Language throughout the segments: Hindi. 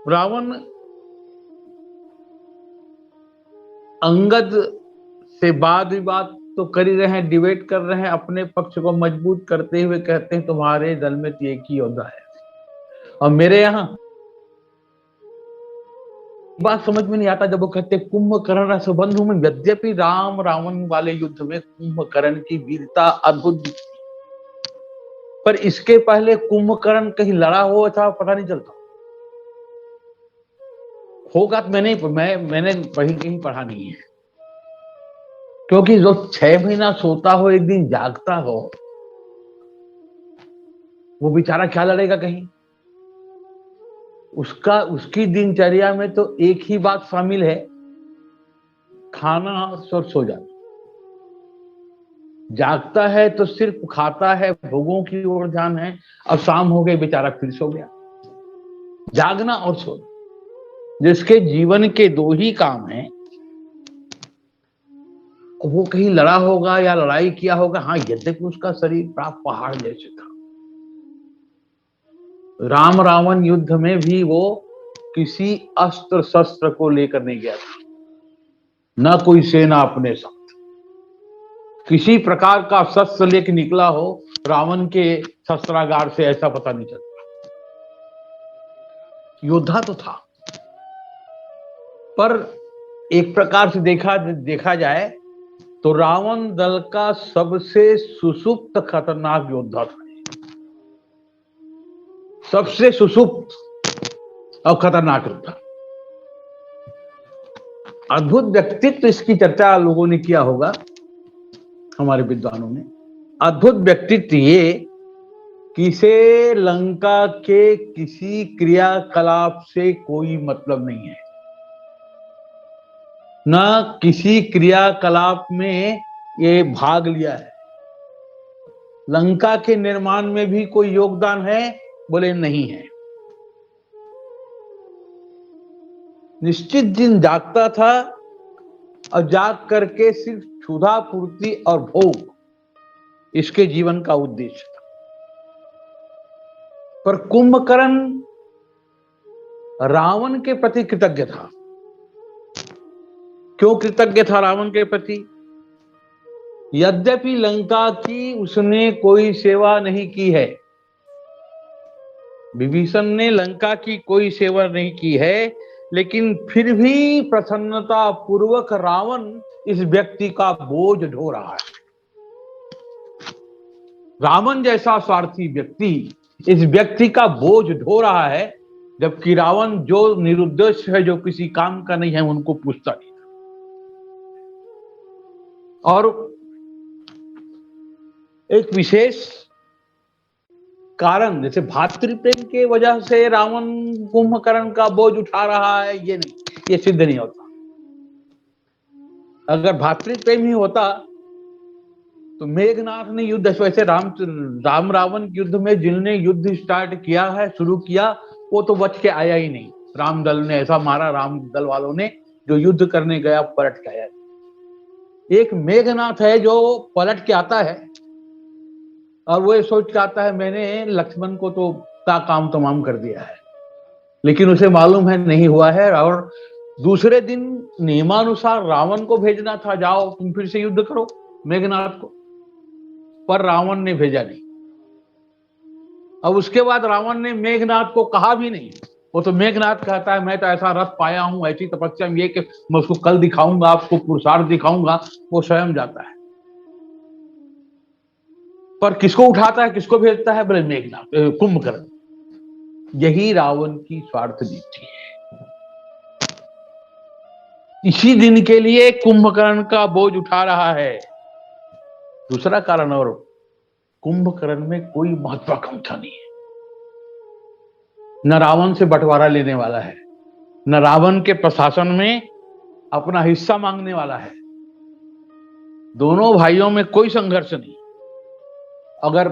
रावण अंगद से वाद विवाद तो कर ही रहे हैं, डिबेट कर रहे हैं, अपने पक्ष को मजबूत करते हुए कहते हैं तुम्हारे दल में तो एक ही योद्धा है और मेरे यहाँ बात समझ में नहीं आता जब वो कहते कुंभकर्ण रसबंधु में। यद्यपि राम रावण वाले युद्ध में कुंभकर्ण की वीरता अद्भुत, पर इसके पहले कुंभकर्ण कहीं लड़ा हुआ था पता नहीं चलता होगा। तो मैंने कहीं पढ़ा नहीं है, क्योंकि जो 6 महीना सोता हो एक दिन जागता हो, वो बेचारा क्या लड़ेगा कहीं। उसकी दिनचर्या में तो एक ही बात शामिल है, खाना और सो जाना। जागता है तो सिर्फ खाता है, भोगों की ओर ध्यान है, अब शाम हो गई बेचारा फिर सो गया। जागना और सोना, जिसके जीवन के 2 ही काम हैं, वो कहीं लड़ा होगा या लड़ाई किया होगा। हाँ, यद्यपि उसका शरीर प्राप्त पहाड़ जैसे था। राम रावण युद्ध में भी वो किसी अस्त्र शस्त्र को लेकर नहीं गया था, न कोई सेना अपने साथ। किसी प्रकार का शस्त्र लेकर निकला हो रावण के शस्त्रागार से, ऐसा पता नहीं चलता। योद्धा तो था, पर एक प्रकार से देखा जाए तो रावण दल का सबसे सुषुप्त खतरनाक योद्धा था। सबसे सुषुप्त और खतरनाक योद्धा। अद्भुत व्यक्तित्व, इसकी चर्चा लोगों ने किया होगा, हमारे विद्वानों ने। अद्भुत व्यक्तित्व ये कि इसे लंका के किसी क्रियाकलाप से कोई मतलब नहीं है, न किसी क्रियाकलाप में ये भाग लिया है। लंका के निर्माण में भी कोई योगदान है, बोले नहीं है। निश्चित दिन जागता था और जाग करके सिर्फ क्षुधा पूर्ति और भोग, इसके जीवन का उद्देश्य था। पर कुंभकर्ण रावण के प्रति कृतज्ञ था। क्यों कृतज्ञ था रावण के प्रति? यद्यपि लंका की उसने कोई सेवा नहीं की है, विभीषण ने लंका की कोई सेवा नहीं की है, लेकिन फिर भी प्रसन्नता पूर्वक रावण इस व्यक्ति का बोझ ढो रहा है। रावण जैसा स्वार्थी व्यक्ति इस व्यक्ति का बोझ ढो रहा है, जबकि रावण जो निरुद्देश्य है, जो किसी काम का नहीं है, उनको पूछता नहीं। और एक विशेष कारण, जैसे भातृप्रेम के वजह से रावण कुंभकर्ण का बोझ उठा रहा है, ये नहीं, ये सिद्ध नहीं होता। अगर भातृप्रेम ही होता तो मेघनाथ ने युद्ध, वैसे राम रावण युद्ध में जिनने युद्ध स्टार्ट किया है, शुरू किया, वो तो बच के आया ही नहीं। राम दल ने ऐसा मारा, राम दल वालों ने, जो युद्ध करने गया पलट के आया। एक मेघनाथ है जो पलट के आता है और वो ये सोच के आता है मैंने लक्ष्मण को तो का काम तमाम कर दिया है, लेकिन उसे मालूम है नहीं हुआ है। और दूसरे दिन नियमानुसार रावण को भेजना था, जाओ तुम फिर से युद्ध करो मेघनाथ को, पर रावण ने भेजा नहीं। अब उसके बाद रावण ने मेघनाथ को कहा भी नहीं वो तो मेघनाथ कहता है मैं तो ऐसा रथ पाया हूं, ऐसी तपस्या में ये कि मैं उसको कल दिखाऊंगा, आपको पुरुषार्थ दिखाऊंगा, वो स्वयं जाता है। पर किसको उठाता है, किसको भेजता है? बोले मेघनाथ, कुंभकर्ण। यही रावण की स्वार्थ नीति है। इसी दिन के लिए कुंभकर्ण का बोझ उठा रहा है। दूसरा कारण, और कुंभकर्ण में कोई महत्वाकांक्षा नहीं है, न रावण से बंटवारा लेने वाला है, न रावण के प्रशासन में अपना हिस्सा मांगने वाला है। दोनों भाइयों में कोई संघर्ष नहीं। अगर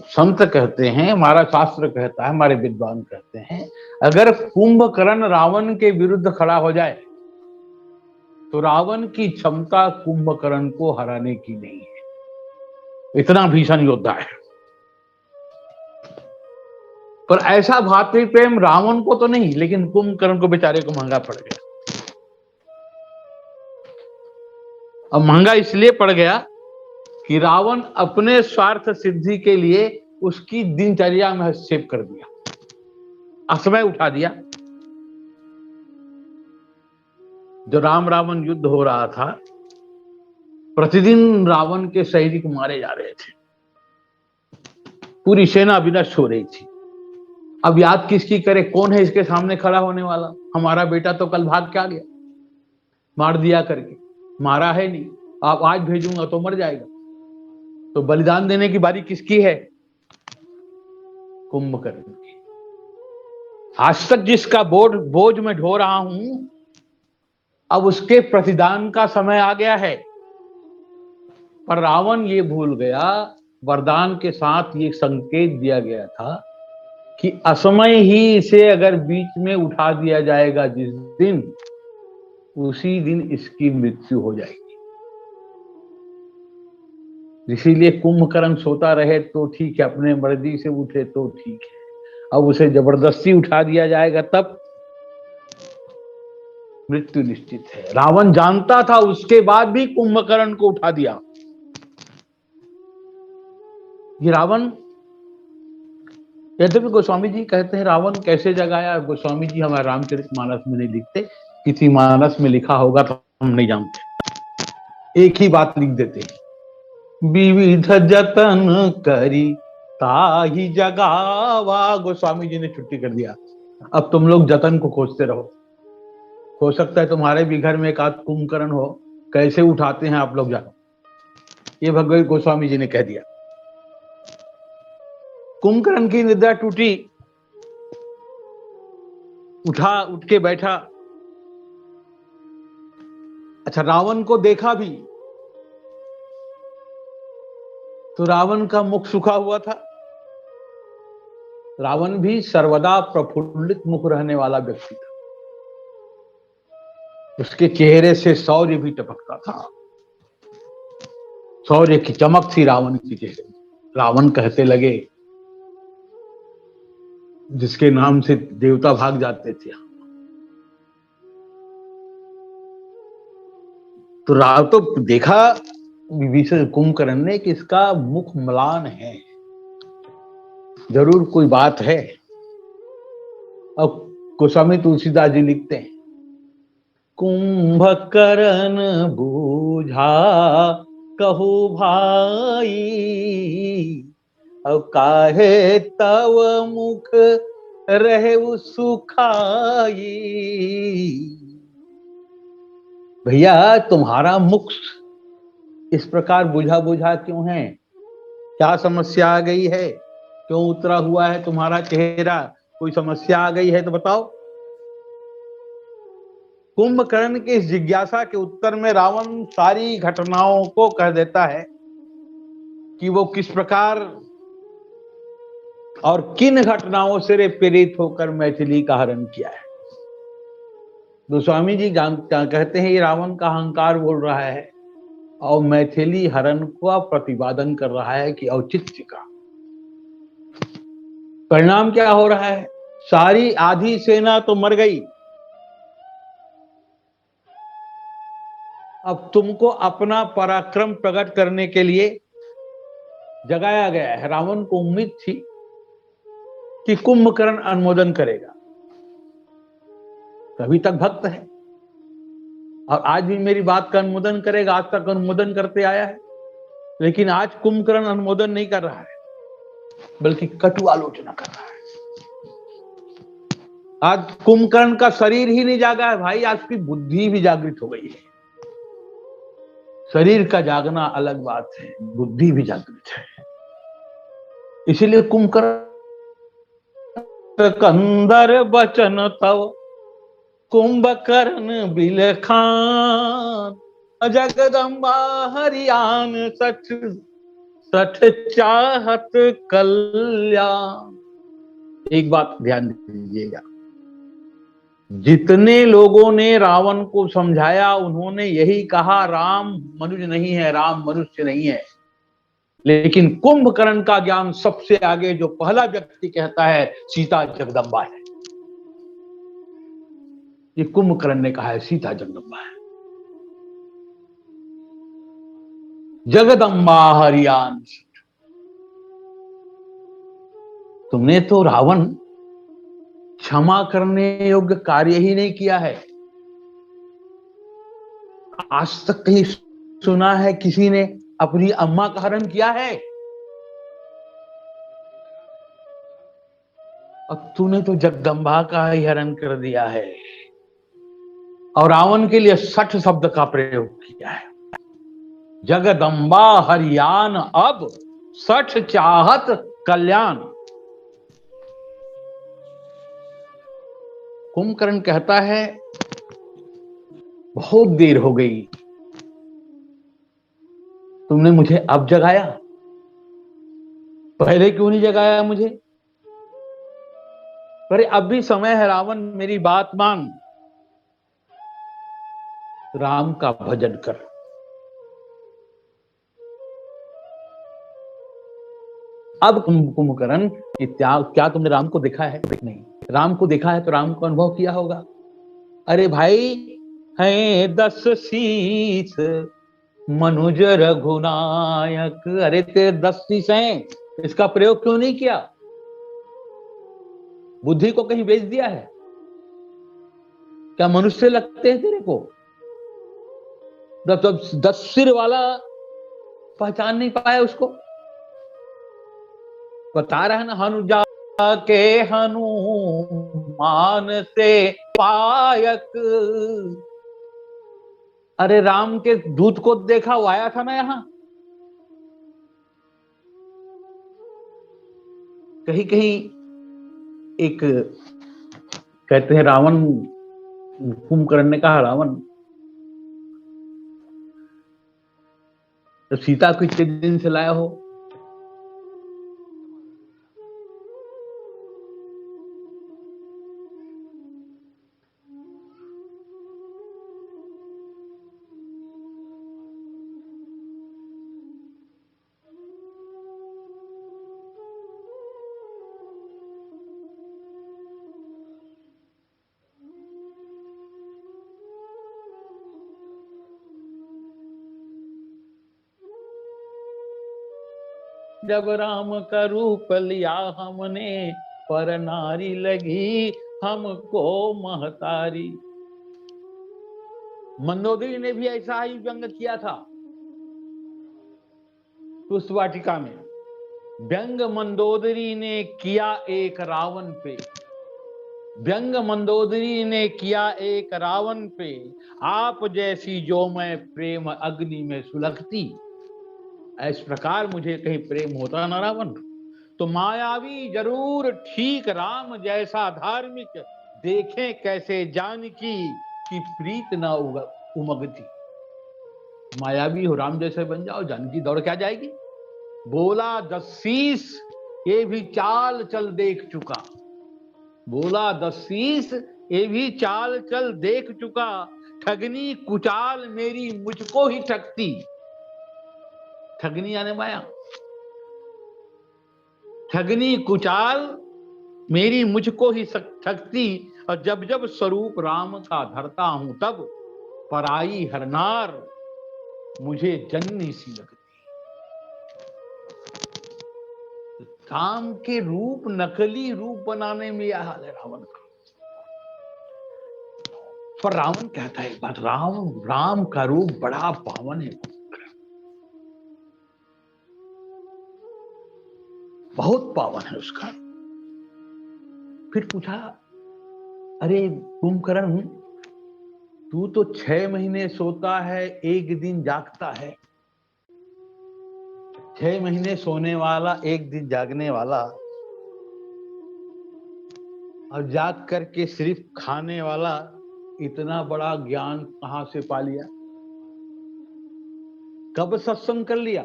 संत कहते हैं, हमारा शास्त्र कहता है, हमारे विद्वान कहते हैं, अगर कुंभकर्ण रावण के विरुद्ध खड़ा हो जाए तो रावण की क्षमता कुंभकर्ण को हराने की नहीं है। इतना भीषण योद्धा है। पर ऐसा भातृ प्रेम रावण को तो नहीं, लेकिन कुंभकर्ण को बेचारे को महंगा पड़ गया। अब महंगा इसलिए पड़ गया कि रावण अपने स्वार्थ सिद्धि के लिए उसकी दिनचर्या में हस्तक्षेप कर दिया, असमय उठा दिया। जो राम रावण युद्ध हो रहा था, प्रतिदिन रावण के सैनिक मारे जा रहे थे, पूरी सेना विनष्ट हो रही थी। अब याद किसकी करे, कौन है इसके सामने खड़ा होने वाला? हमारा बेटा तो कल भाग के आ गया, मार दिया करके, मारा है नहीं, आप आज भेजूंगा तो मर जाएगा। तो बलिदान देने की बारी किसकी है? कुंभकर्ण की। आज तक जिसका बोझ मैं ढो रहा हूं, अब उसके प्रतिदान का समय आ गया है। पर रावण ये भूल गया, वरदान के साथ ये संकेत दिया गया था कि असमय ही इसे अगर बीच में उठा दिया जाएगा जिस दिन, उसी दिन इसकी मृत्यु हो जाएगी। इसीलिए कुंभकर्ण सोता रहे तो ठीक है, अपने मर्जी से उठे तो ठीक है, अब उसे जबरदस्ती उठा दिया जाएगा तब मृत्यु निश्चित है। रावण जानता था, उसके बाद भी कुंभकर्ण को उठा दिया। ये रावण, यद्यपि गोस्वामी जी कहते हैं रावण कैसे जगाया, गोस्वामी जी हमारे रामचरितमानस में नहीं लिखते, किसी मानस में लिखा होगा तो हम नहीं जानते। एक ही बात लिख देते हैं, विविध जतन करी ताहि जगावा। गोस्वामी जी ने छुट्टी कर दिया, अब तुम लोग जतन को खोजते रहो। हो सकता है तुम्हारे भी घर में एक आध कुंभकर्ण हो, कैसे उठाते हैं आप लोग जानो। ये भगवत गोस्वामी जी ने कह दिया। कुंभकर्ण की निद्रा टूटी, उठ के बैठा। अच्छा, रावण को देखा भी तो रावण का मुख सूखा हुआ था। रावण भी सर्वदा प्रफुल्लित मुख रहने वाला व्यक्ति था, उसके चेहरे से शौर्य भी टपकता था, शौर्य की चमक थी रावण के चेहरे में। रावण कहते लगे, जिसके नाम से देवता भाग जाते थे, तो राव तो देखा विभीषण कुंभकर्ण ने कि इसका मुख म्लान है, जरूर कोई बात है। अब गोस्वामी तुलसीदास जी लिखते हैं, कुंभकर्ण बूझा कहु भाई, अब काहे तव मुख रहे सुखाई। भैया तुम्हारा मुख इस प्रकार बुझा बुझा क्यों है? क्या समस्या आ गई है? क्यों उतरा हुआ है तुम्हारा चेहरा? कोई समस्या आ गई है तो बताओ। कुंभकर्ण की इस जिज्ञासा के उत्तर में रावण सारी घटनाओं को कह देता है कि वो किस प्रकार और किन घटनाओं से प्रेरित होकर मैथिली का हरण किया है। गोस्वामी जी कहते हैं ये रावण का अहंकार बोल रहा है और मैथिली हरण का प्रतिपादन कर रहा है कि औचित्य का। परिणाम क्या हो रहा है? सारी आधी सेना तो मर गई, अब तुमको अपना पराक्रम प्रकट करने के लिए जगाया गया है। रावण को उम्मीद थी कि कुंभकर्ण अनुमोदन करेगा, अभी तक भक्त है और आज भी मेरी बात का अनुमोदन करेगा, आज तक अनुमोदन करते आया है। लेकिन आज कुंभकर्ण अनुमोदन नहीं कर रहा है, बल्कि कटु आलोचना कर रहा है। आज कुंभकर्ण का शरीर ही नहीं जागा है भाई, आज की बुद्धि भी जागृत हो गई है। शरीर का जागना अलग बात है, बुद्धि भी जागृत है। इसीलिए कुंभकर्ण कंदर बचन तव कुंभकर्ण बिलखान, जगदम्बा हरियान सठ सठ चाहत कल्याण। एक बात ध्यान दीजिएगा, जितने लोगों ने रावण को समझाया उन्होंने यही कहा, राम मनुष्य नहीं है, राम मनुष्य नहीं है। लेकिन कुंभकर्ण का ज्ञान सबसे आगे जो पहला व्यक्ति कहता है सीता जगदम्बा है। ये कुंभकर्ण ने कहा है सीता जगदम्बा है। जगदम्बा हरियान, तुमने तो रावण क्षमा करने योग्य कार्य ही नहीं किया है। आज तक कहीं सुना है किसी ने अपनी अम्मा का हरण किया है? अब तूने तो जगदम्बा का ही हरण कर दिया है और रावण के लिए 60 शब्द का प्रयोग किया है। जगदम्बा हरियान अब 60 चाहत कल्याण। कुंभकर्ण कहता है बहुत देर हो गई, तुमने मुझे अब जगाया, पहले क्यों नहीं जगाया मुझे? अरे अब भी समय है रावण, मेरी बात मान, राम का भजन कर। अब कुंभकर्ण क्या तुमने राम को देखा है? नहीं। राम को देखा है तो राम को अनुभव किया होगा। अरे भाई है 10 शीश मनुज रघुनायक, अरे तेरे 10 शीश हैं, इसका प्रयोग क्यों नहीं किया? बुद्धि को कहीं बेच दिया है क्या? मनुष्य लगते हैं तेरे को? 10 सिर वाला पहचान नहीं पाया उसको? बता रहा है ना, हनुजा के हनुमान से पायक। अरे राम के दूत को देखा, वो आया था ना यहां। कहीं कहीं एक कहते हैं रावण, कुंभकर्ण ने कहा रावण तो सीता को इतने दिन से लाया हो, जब राम का रूप लिया हमने, पर नारी लगी हमको महतारी। मंदोदरी ने भी ऐसा ही व्यंग किया था उस वाटिका में। व्यंग मंदोदरी ने किया एक रावण पे, व्यंग मंदोदरी ने किया एक रावण पे, आप जैसी जो मैं प्रेम अग्नि में सुलगती। इस प्रकार मुझे कहीं प्रेम होता ना रावण, तो मायावी जरूर ठीक राम जैसा धार्मिक, देखें कैसे जानकी कि प्रीत ना उमगती। मायावी हो, राम जैसे बन जाओ, जानकी दौड़ क्या जाएगी। बोला 10 शीश ये भी चाल चल देख चुका, बोला 10 शीश ये भी चाल चल देख चुका, ठगनी कुचाल मेरी मुझको ही ठगती। ठगनी यानी माया, ठगनी कुचाल मेरी मुझको ही ठगती, और जब जब स्वरूप राम का धरता हूं तब पराई हरनार मुझे जननी सी लगती। राम के रूप नकली रूप बनाने में यह हाल है रावण का। पर रावण कहता है एक बात, राम का रूप बड़ा पावन है, बहुत पावन है उसका। फिर पूछा, अरे कुंभकर्ण, तू तो 6 महीने सोता है, 1 दिन जागता है। 6 महीने सोने वाला, 1 दिन जागने वाला, और जाग करके सिर्फ खाने वाला, इतना बड़ा ज्ञान कहां से पा लिया? कब सत्संग कर लिया?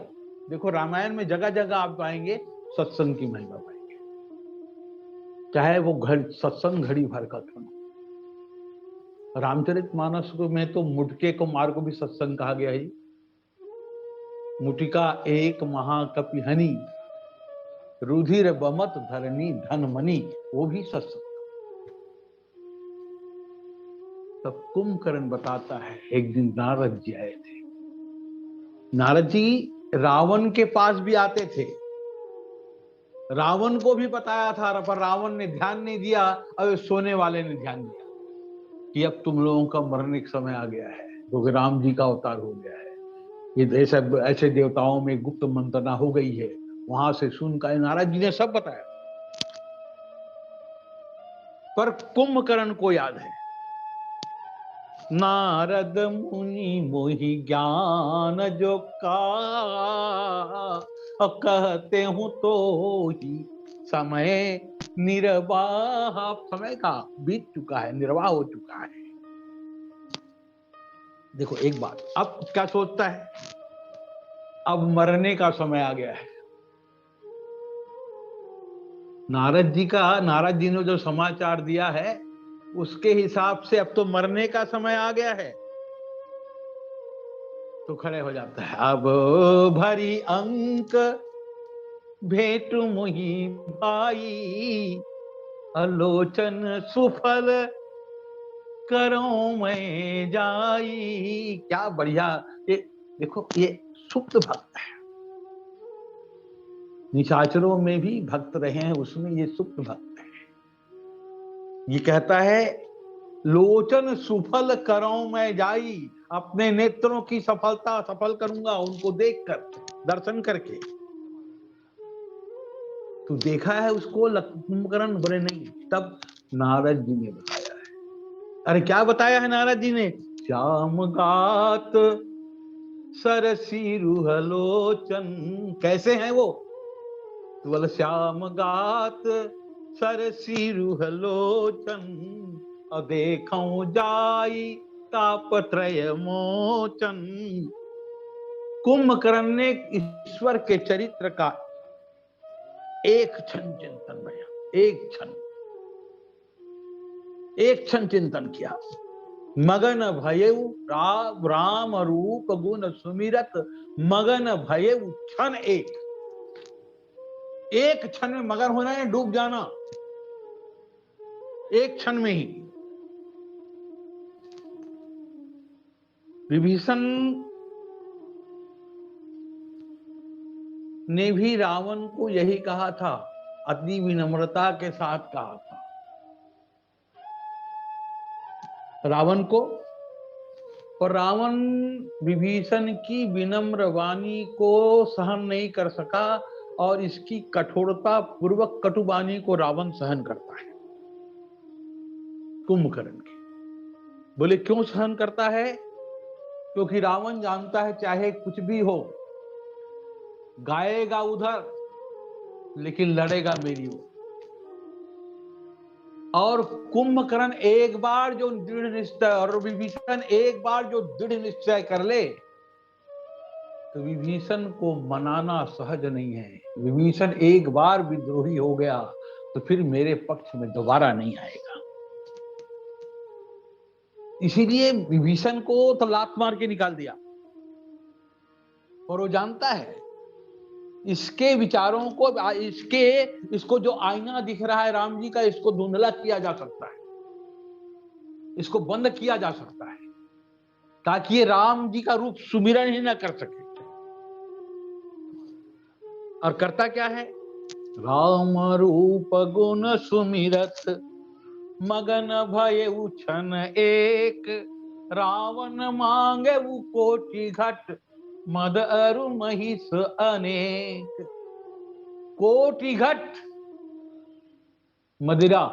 देखो रामायण में जगह जगह आप पाएंगे सत्संग की महिमा पाएंगे, चाहे वो सत्संग घड़ी भर का क्यों। रामचरितमानस में तो मुटके को मार को भी सत्संग कहा गया है। मुटिका एक महाकपि हनि, रुधिर बमत धरनी धन मनी, वो भी सत्संग। तब कुंभकर्ण बताता है, एक दिन नारद जी आए थे। नारद जी रावण के पास भी आते थे, रावण को भी बताया था, पर रावण ने ध्यान नहीं दिया, और सोने वाले ने ध्यान दिया कि अब तुम लोगों का मरने का समय आ गया है, क्योंकि राम जी का अवतार हो गया है। ये ऐसे देवताओं में गुप्त मंत्रणा हो गई है। वहां से सुनकर नारद जी ने सब बताया, पर कुंभकर्ण को याद है, नारद मुनि मोहि ज्ञान जो का, कहते हूं तो ही समय निर्वाह। समय का बीत चुका है, निर्वाह हो चुका है। देखो एक बात, अब क्या सोचता है, अब मरने का समय आ गया है। नारद जी ने जो समाचार दिया है उसके हिसाब से अब तो मरने का समय आ गया है। तो खड़े हो जाता है, अब भरी अंक भेंट मुहि भाई, आलोचन सुफल करो मैं जाई। क्या बढ़िया, ये देखो, ये सुप्त भक्त है। निशाचरों में भी भक्त रहे हैं, उसमें ये सुप्त भक्त है। ये कहता है, लोचन सुफल करो मैं जाई, अपने नेत्रों की सफलता सफल करूंगा, उनको देखकर, दर्शन करके। तू देखा है उसको कुंभकर्ण? बोले नहीं। तब नारद जी ने बताया है। अरे क्या बताया है नारद जी ने? श्याम गात सरसी रुहलोचन। कैसे हैं वो? तो बोला, श्याम गात सरसी रुहलोचन, और देखो जाई तापत्रय मोचन। कुंभकर्ण ने ईश्वर के चरित्र का एक क्षण चिंतन किया, एक क्षण चिंतन किया। मगन भयउ राम रूप गुण सुमिरत, मगन भयउ क्षण एक क्षण में मगन होना है, डूब जाना, एक क्षण में ही। विभीषण ने भी रावण को यही कहा था, अति विनम्रता के साथ कहा था रावण को। और रावण विभीषण की विनम्र वाणी को सहन नहीं कर सका, और इसकी कठोरता पूर्वक कटुवाणी को रावण सहन करता है। कुंभकर्ण की बोले, क्यों सहन करता है? क्योंकि रावण जानता है चाहे कुछ भी हो, गाएगा उधर लेकिन लड़ेगा मेरी ओर। और कुंभकर्ण एक बार जो दृढ़ निश्चय, और विभीषण एक बार जो दृढ़ निश्चय कर ले, तो विभीषण को मनाना सहज नहीं है। विभीषण एक बार विद्रोही हो गया तो फिर मेरे पक्ष में दोबारा नहीं आएगा। इसीलिए विभीषण को तो लात मार के निकाल दिया। और वो जानता है इसके विचारों को, इसको जो आईना दिख रहा है राम जी का, इसको धुंधला किया जा सकता है, इसको बंद किया जा सकता है, ताकि ये राम जी का रूप सुमिरन ही ना कर सके। और करता क्या है? राम रूप गुण सुमिरत, मगन भय उछन एक, रावण मांगे वो कोटि घट, मद अरु महिष अनेक। कोटि घट मदिरा,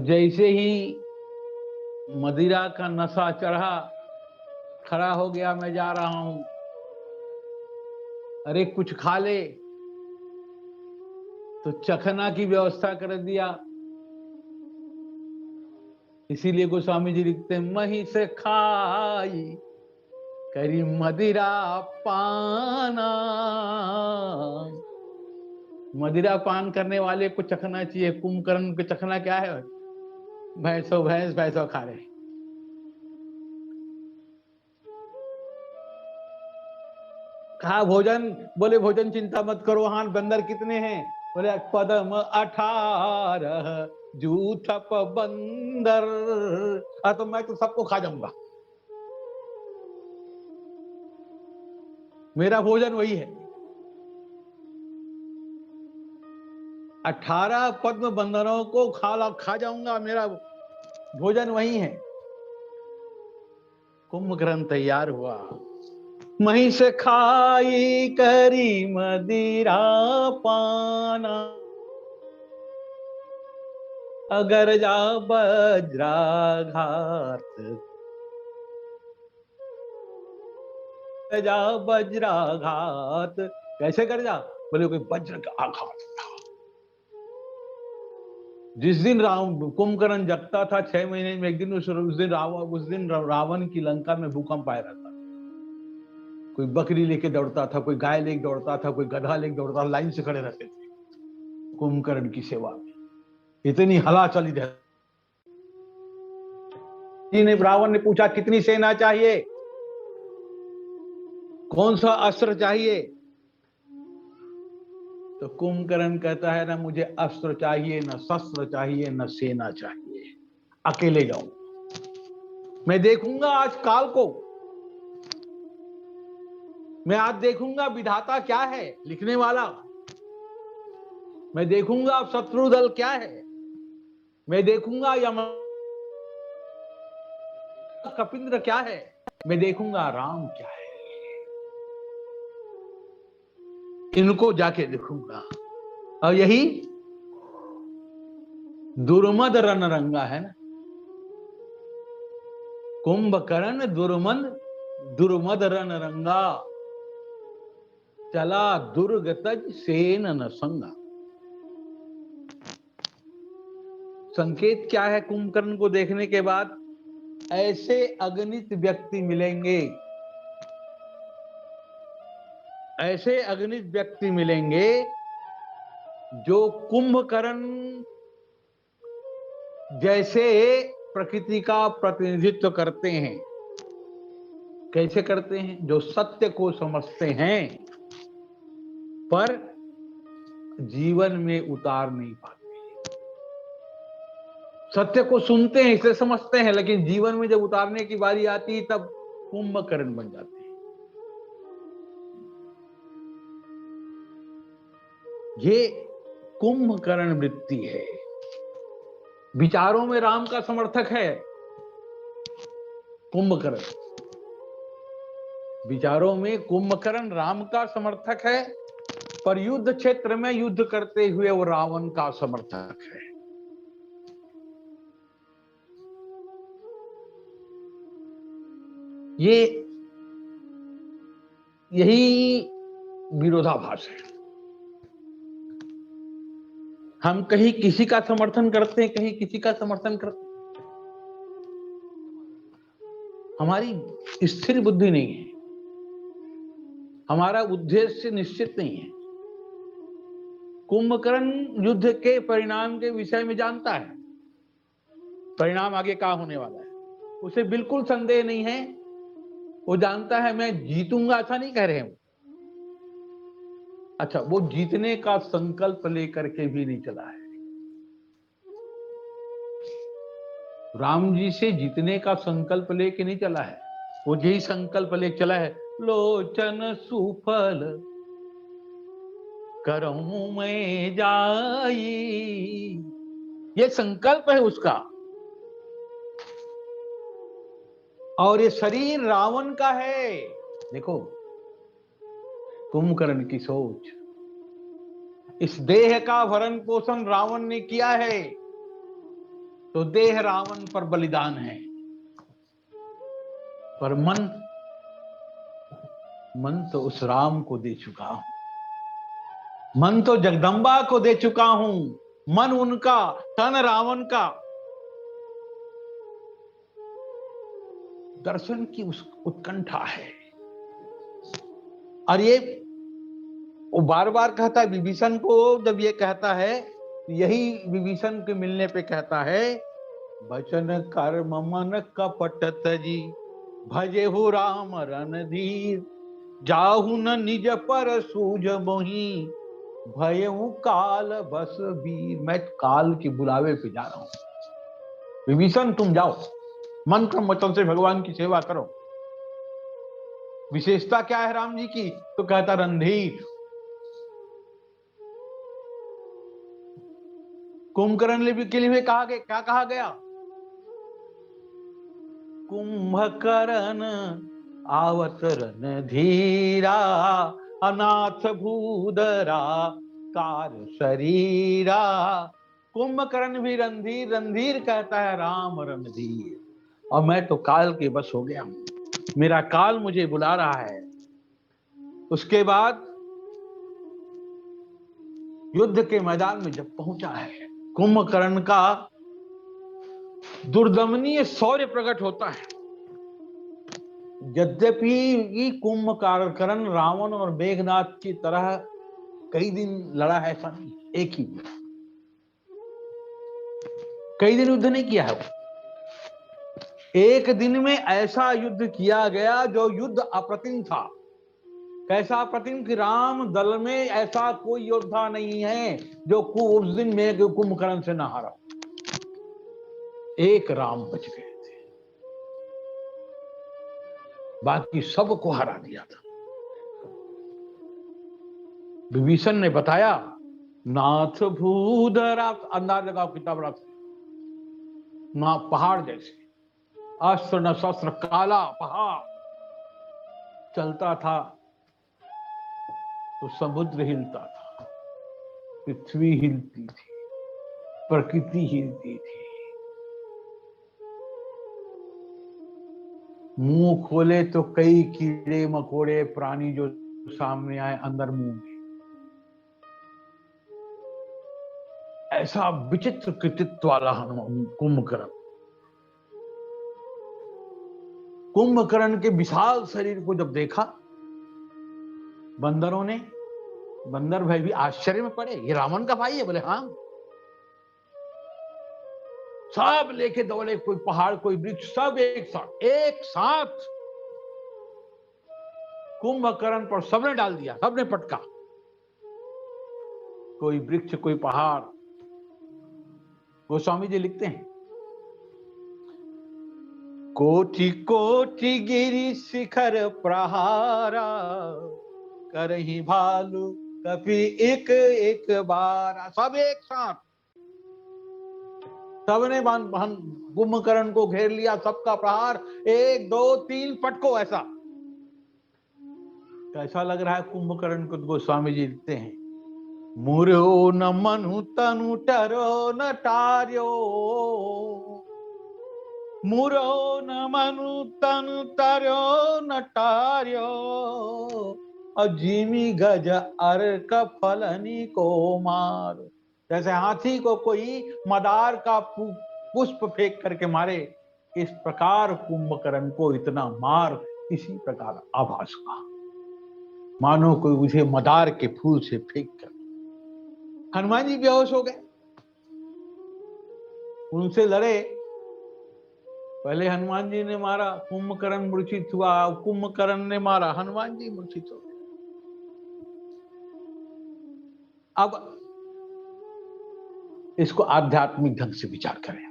जैसे ही मदिरा का नशा चढ़ा, खड़ा हो गया, मैं जा रहा हूं, अरे कुछ खा ले, तो चखना की व्यवस्था कर दिया। इसीलिए गोस्वामी जी लिखते हैं, महिष खाई करी मदिरा पाना। मदिरा पान करने वाले को चखना चाहिए। कुंभकर्ण को चखना क्या है? भैंसो भैंस भैंसो खा रहे। कहा भोजन, बोले भोजन चिंता मत करो, हाँ बंदर कितने हैं? बोले पदम 18 जूठप बंदर। तो मैं तो सबको खा जाऊंगा, मेरा भोजन वही है। 18 पद्म बंदरों को खा जाऊंगा, मेरा भोजन वही है। कुंभकर्ण तैयार हुआ, महिष खाई करी मदिरा पाना, अगर जा वज्राघात, जा वज्राघात। कैसे कर जा? बोले कोई वज्र का आघात। जिस दिन कुंभकर्ण जगता था 6 महीने में एक दिन, उस दिन रावण की लंका में भूकंप आया रहता। कोई बकरी लेके दौड़ता था, कोई गाय लेके दौड़ता था, कोई गधा लेके दौड़ता था, लाइन से खड़े रहते थे कुंभकर्ण की सेवा में। इतनी हला चली रहती। रावण ने पूछा कितनी सेना चाहिए, कौन सा अस्त्र चाहिए? तो कुंभकर्ण कहता है, ना मुझे अस्त्र चाहिए, न शस्त्र चाहिए, न सेना चाहिए, अकेले जाऊं। मैं देखूंगा आज काल को, मैं आज देखूंगा विधाता क्या है, लिखने वाला। मैं देखूंगा अब शत्रु दल क्या है, मैं देखूंगा यम कपिंद्र क्या है, मैं देखूंगा राम क्या है, इनको जाके देखूंगा। और यही दुर्मद रणरंगा है ना, कुंभकर्ण दुर्मद रणरंगा, चला दुर्ग तज सेन न संगा। संकेत क्या है कुंभकर्ण को देखने के बाद? ऐसे अगणित व्यक्ति मिलेंगे, ऐसे अगणित व्यक्ति मिलेंगे जो कुंभकर्ण जैसे प्रकृति का प्रतिनिधित्व करते हैं। कैसे करते हैं? जो सत्य को समझते हैं पर जीवन में उतार नहीं पाते। सत्य को सुनते हैं, इसे समझते हैं, लेकिन जीवन में जब उतारने की बारी आती है तब कुंभकर्ण बन जाते हैं। ये कुंभकर्ण वृत्ति है। विचारों में राम का समर्थक है कुंभकर्ण, विचारों में कुंभकर्ण राम का समर्थक है, पर युद्ध क्षेत्र में युद्ध करते हुए वो रावण का समर्थक है। यही विरोधाभास है। हम कहीं किसी का समर्थन करते हैं, कहीं किसी का समर्थन करते हैं। हमारी स्थिर बुद्धि नहीं है, हमारा उद्देश्य निश्चित नहीं है। कुंभकर्ण युद्ध के परिणाम के विषय में जानता है, परिणाम आगे क्या होने वाला है, उसे बिल्कुल संदेह नहीं है। वो जानता है मैं जीतूंगा, ऐसा नहीं कह रहे हैं। अच्छा, वो जीतने का संकल्प लेकर के भी नहीं चला है। राम जी से जीतने का संकल्प लेके नहीं चला है, वो यही संकल्प ले चला है, लोचन सुफल करऊं मैं जाई, ये संकल्प है उसका। और ये शरीर रावण का है। देखो कुंभकर्ण की सोच, इस देह का भरण पोषण रावण ने किया है, तो देह रावण पर बलिदान है। पर मन तो उस राम को दे चुका हूं, मन तो जगदम्बा को दे चुका हूं, मन उनका, तन रावण का। दर्शन की उस उत्कंठा है। और ये वो बार बार कहता है विभीषण को, जब ये कहता है, यही विभीषण के मिलने पे कहता है, वचन कर्म मन कपट तजी, भजे हो राम रणधीर, जाहु न निज पर सूझ मोही, भयउ काल बस वीर। मैं काल के बुलावे पे जा रहा हूं। विभीषण तुम जाओ, मंत्र वचन से भगवान की सेवा करो। विशेषता क्या है राम जी की? तो कहता रणधीर। कुंभकर्ण के लिए कहा गया, क्या कहा गया? कुंभकर्ण आवत रणधीरा, अनाथ भूधरा कार शरीरा। कुंभकर्ण भी रणधीर, रणधीर कहता है राम रणधीर, और मैं तो काल के बस हो गया हूं, मेरा काल मुझे बुला रहा है। उसके बाद युद्ध के मैदान में जब पहुंचा है, कुंभकर्ण का दुर्दमनीय शौर्य प्रकट होता है। यद्यपि कुंभकर्ण रावण और मेघनाथ की तरह कई दिन लड़ा है, ऐसा नहीं, एक ही दिन, कई दिन युद्ध नहीं किया है वो। एक दिन में ऐसा युद्ध किया गया जो युद्ध अप्रतिम था। कैसा अप्रतिम कि राम दल में ऐसा कोई योद्धा नहीं है जो उस दिन में कुंभकर्ण से न हारा। एक राम बच गए थे, बाकी सबको हरा दिया था। विभीषण ने बताया, नाथ भूधरा, अंदाज लगाओ कितना बड़ा था ना, पहाड़ जैसे, अस्त्र न शस्त्र, काला पहाड़ चलता था तो समुद्र हिलता था, पृथ्वी हिलती थी, प्रकृति हिलती थी। मुंह खोले तो कई कीड़े मकोड़े प्राणी जो सामने आए अंदर मुंह में। ऐसा विचित्र कृतित्व वाला कुंभकर्ण। कुंभकर्ण के विशाल शरीर को जब देखा बंदरों ने, बंदर भाई भी आश्चर्य में पड़े, ये रावण का भाई है? बोले हाँ। सब लेके दौड़े, कोई पहाड़ कोई वृक्ष, सब एक साथ कुंभकर्ण पर सबने डाल दिया, सबने पटका। कोई वृक्ष कोई पहाड़। गोस्वामी जी लिखते हैं, कोटि कोटि गिरि शिखर प्रहारा, करही भालू कपि एक एक बार। सब एक साथ, सबने कुंभकर्ण को घेर लिया, सबका प्रहार, 1 2 3 पटको। ऐसा कैसा लग रहा है कुंभकर्ण को? गोस्वामी जी लिखते हैं, मुरो न मनु तनु टरो न टार्यो, मुरो न मनु तनु टरो न टार्यो, अजीमी गज अर्क फलनी को मार। जैसे हाथी को कोई मदार का पुष्प फेंक करके मारे, इस प्रकार कुंभकर्ण को इतना मार, इसी प्रकार आभास का, मानो कोई उसे मदार के फूल से फेंक कर। हनुमान जी बेहोश हो गए, उनसे लड़े। पहले हनुमान जी ने मारा, कुंभकर्ण मूर्छित हुआ, कुंभकर्ण ने मारा, हनुमान जी मूर्छित हो गए। अब इसको आध्यात्मिक ढंग से विचार करें।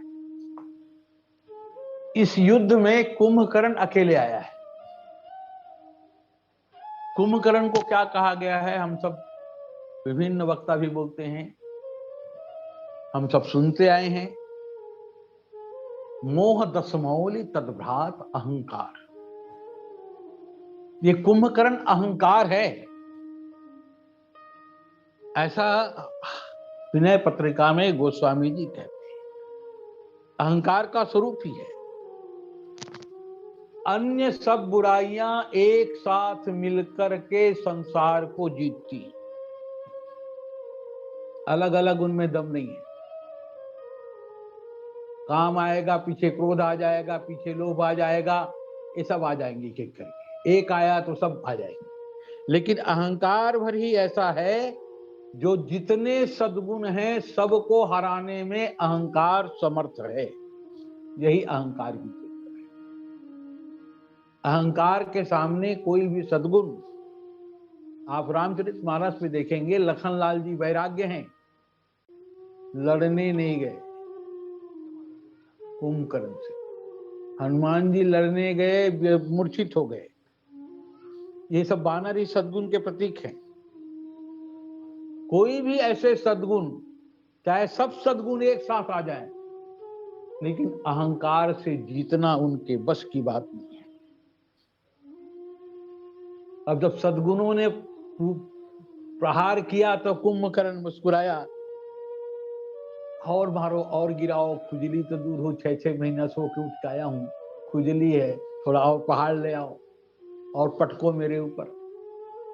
इस युद्ध में कुंभकर्ण अकेले आया है। कुंभकर्ण को क्या कहा गया है? हम सब विभिन्न वक्ता भी बोलते हैं, हम सब सुनते आए हैं, मोह दसमौली तद्भ्रात अहंकार। ये कुंभकर्ण अहंकार है, ऐसा विनय पत्रिका में गोस्वामी जी कहते हैं। अहंकार का स्वरूप ही है, अन्य सब बुराइयां एक साथ मिलकर के संसार को जीतती, अलग अलग उनमें दम नहीं है। काम आएगा, पीछे क्रोध आ जाएगा, पीछे लोभ आ जाएगा, ये सब आ जाएंगे एक एक करके। एक आया तो सब आ जाएंगे। लेकिन अहंकार भर ही ऐसा है जो जितने सद्गुण हैं सबको हराने में अहंकार समर्थ है। यही अहंकार की चेतना है। अहंकार के सामने कोई भी सद्गुण, आप रामचरितमानस में देखेंगे, लखनलाल जी वैराग्य हैं, लड़ने नहीं गए कुंभकर्ण से। हनुमान जी लड़ने गए, मूर्छित हो गए। ये सब वानर ही सद्गुण के प्रतीक हैं। कोई भी ऐसे सद्गुण, चाहे सब सद्गुण एक साथ आ जाएं, लेकिन अहंकार से जीतना उनके बस की बात नहीं है। अब जब सद्गुणों ने प्रहार किया तो कुंभकर्ण मुस्कुराया, और मारो और गिराओ, खुजली तो दूर हो, 6-6 महीना सो के उठ के आया हूं, खुजली है, थोड़ा और पहाड़ ले आओ और पटको मेरे ऊपर,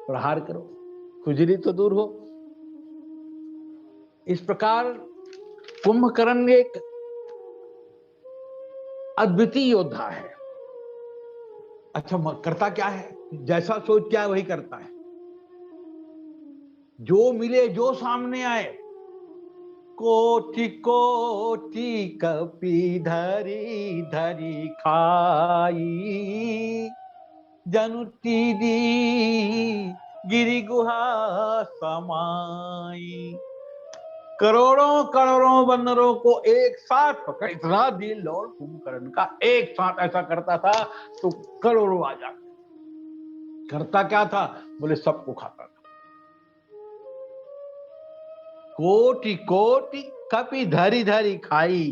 प्रहार करो, खुजली तो दूर हो। इस प्रकार कुंभकर्ण एक अद्वितीय योद्धा है। अच्छा, करता क्या है? जैसा सोच क्या है वही करता है। जो मिले, जो सामने आए, कोटि कोटि कपि धरी धरी खाई, जनु टीडी गिरि गुहा समाई। करोड़ों करोड़ों बंदरों को एक साथ पकड़, इतना दिल लौट कुंभकर्ण का, एक साथ ऐसा करता था तो करोड़ों आ जाते। करता क्या था? बोले सबको खाता था। कोटि कोटि कपि धरी धरी खाई।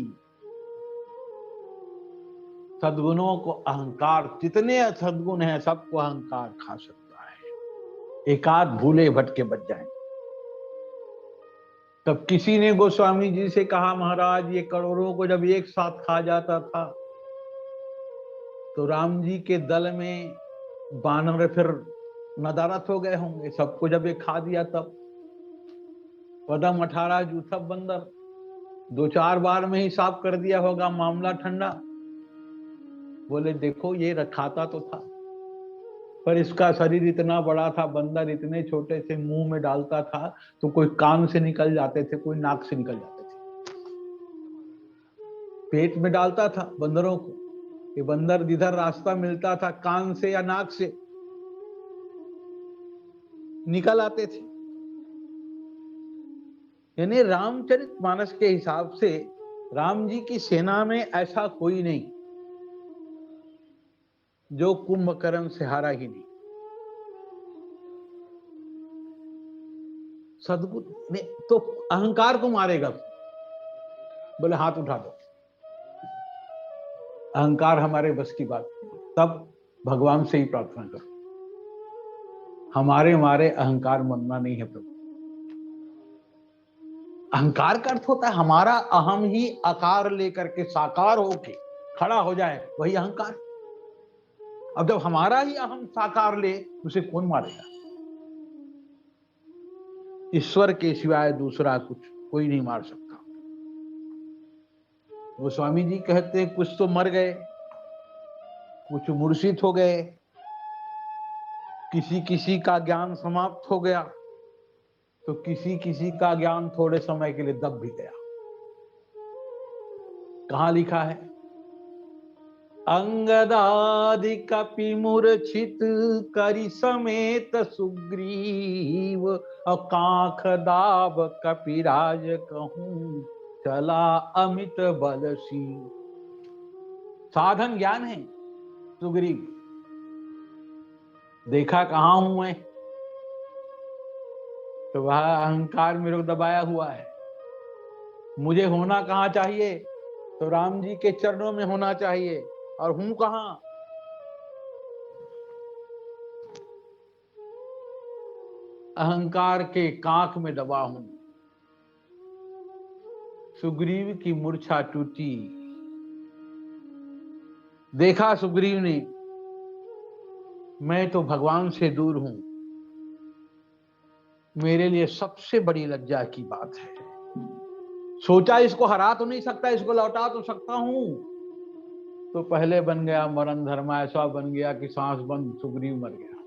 सद्गुणों को अहंकार, जितने सद्गुण हैं सबको अहंकार खा सकता है। एकाध भूले भटके बच जाएंगे। तब किसी ने गोस्वामी जी से कहा, महाराज ये करोड़ों को जब एक साथ खा जाता था तो राम जी के दल में बानर फिर नदारत हो गए होंगे, सबको जब ये खा दिया तब। पदम 18 जूथा बंदर, 2-4 बार में ही साफ कर दिया होगा, मामला ठंडा। बोले देखो ये रखाता तो था, पर इसका शरीर इतना बड़ा था, बंदर इतने छोटे से मुंह में डालता था तो कोई कान से निकल जाते थे, कोई नाक से निकल जाते थे। पेट में डालता था बंदरों को, ये बंदर जिधर रास्ता मिलता था कान से या नाक से निकल आते थे। यानी रामचरितमानस के हिसाब से राम जी की सेना में ऐसा कोई नहीं जो कुंभकर्ण से हारा ही नहीं। सद्गुण ने तो अहंकार को मारेगा। बोले हाथ उठा दो, अहंकार हमारे बस की बात नहीं। तब भगवान से ही प्रार्थना करो, हमारे मारे अहंकार मरना नहीं है प्रभु। अहंकार का अर्थ होता है हमारा अहम ही आकार लेकर के साकार होके खड़ा हो जाए, वही अहंकार। अब जब हमारा ही अहम साकार ले, उसे कौन मारेगा? ईश्वर के सिवाय दूसरा कुछ कोई नहीं मार सकता। वो स्वामी जी कहते हैं कुछ तो मर गए, कुछ मूर्छित हो गए, किसी किसी का ज्ञान समाप्त हो गया, तो किसी किसी का ज्ञान थोड़े समय के लिए दब भी गया। कहां लिखा है? अंगदादि कपि मूर्छित करि समेत सुग्रीव, और कांख दाब कपिराज कहूं चला अमित बलसी। साधन ज्ञान है सुग्रीव, देखा कहां हूं मैं, तो वह अहंकार मेरे को दबाया हुआ है। मुझे होना कहाँ चाहिए? तो राम जी के चरणों में होना चाहिए, और हूं कहाँ? अहंकार के कांख में दबा हूं। सुग्रीव की मूर्छा टूटी। देखा सुग्रीव ने, मैं तो भगवान से दूर हूं। मेरे लिए सबसे बड़ी लज्जा की बात है। सोचा इसको हरा तो नहीं सकता, इसको लौटा तो सकता हूं, तो पहले बन गया मरण धर्मा। ऐसा बन गया कि सांस बंद, सुग्रीव मर गया।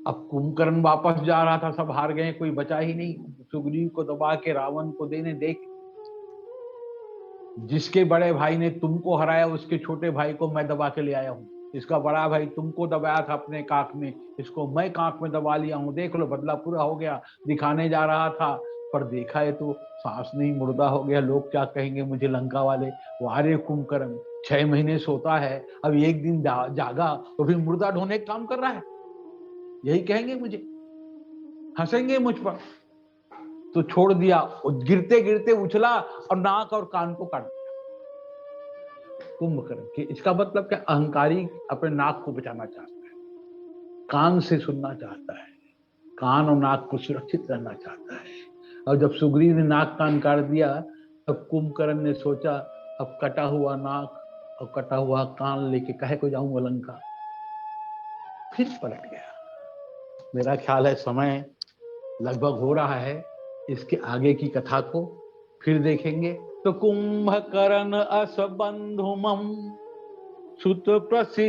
अब कुंभकर्ण वापस जा रहा था, सब हार गए, कोई बचा ही नहीं। सुग्रीव को दबा के रावण को देने, देख जिसके बड़े भाई ने तुमको हराया उसके छोटे भाई को मैं दबा के ले आया हूं। इसका बड़ा भाई तुमको दबाया था अपने काख में, इसको मैं काख में दबा लिया हूं। देख लो, बदला पूरा हो गया। दिखाने जा रहा था, पर देखा है तो सांस नहीं, मुर्दा हो गया। लोग क्या कहेंगे मुझे, लंका वाले, वारे कुंभकर्ण 6 महीने सोता है, अब एक दिन जागा तो फिर मुर्दा ढोने का काम कर रहा है, यही कहेंगे मुझे, हंसेंगे मुझ पर। तो छोड़ दिया, गिरते गिरते उछला और नाक और कान को काट दिया कुंभकर्ण के। इसका मतलब क्या? अहंकारी अपने नाक को बचाना चाहता है, कान से सुनना चाहता है, कान और नाक को सुरक्षित रहना चाहता है। और जब सुग्रीव ने नाक कान काट दिया, तब कुंभकर्ण ने सोचा अब कटा हुआ नाक और कटा हुआ कान लेके कहे को जाऊंगा लंका। फिर पलट गया। मेरा ख्याल है समय लगभग हो रहा है, इसके आगे की कथा को फिर देखेंगे। तो कुंभकर्ण अस बंधु मम सुत प्रसिद्ध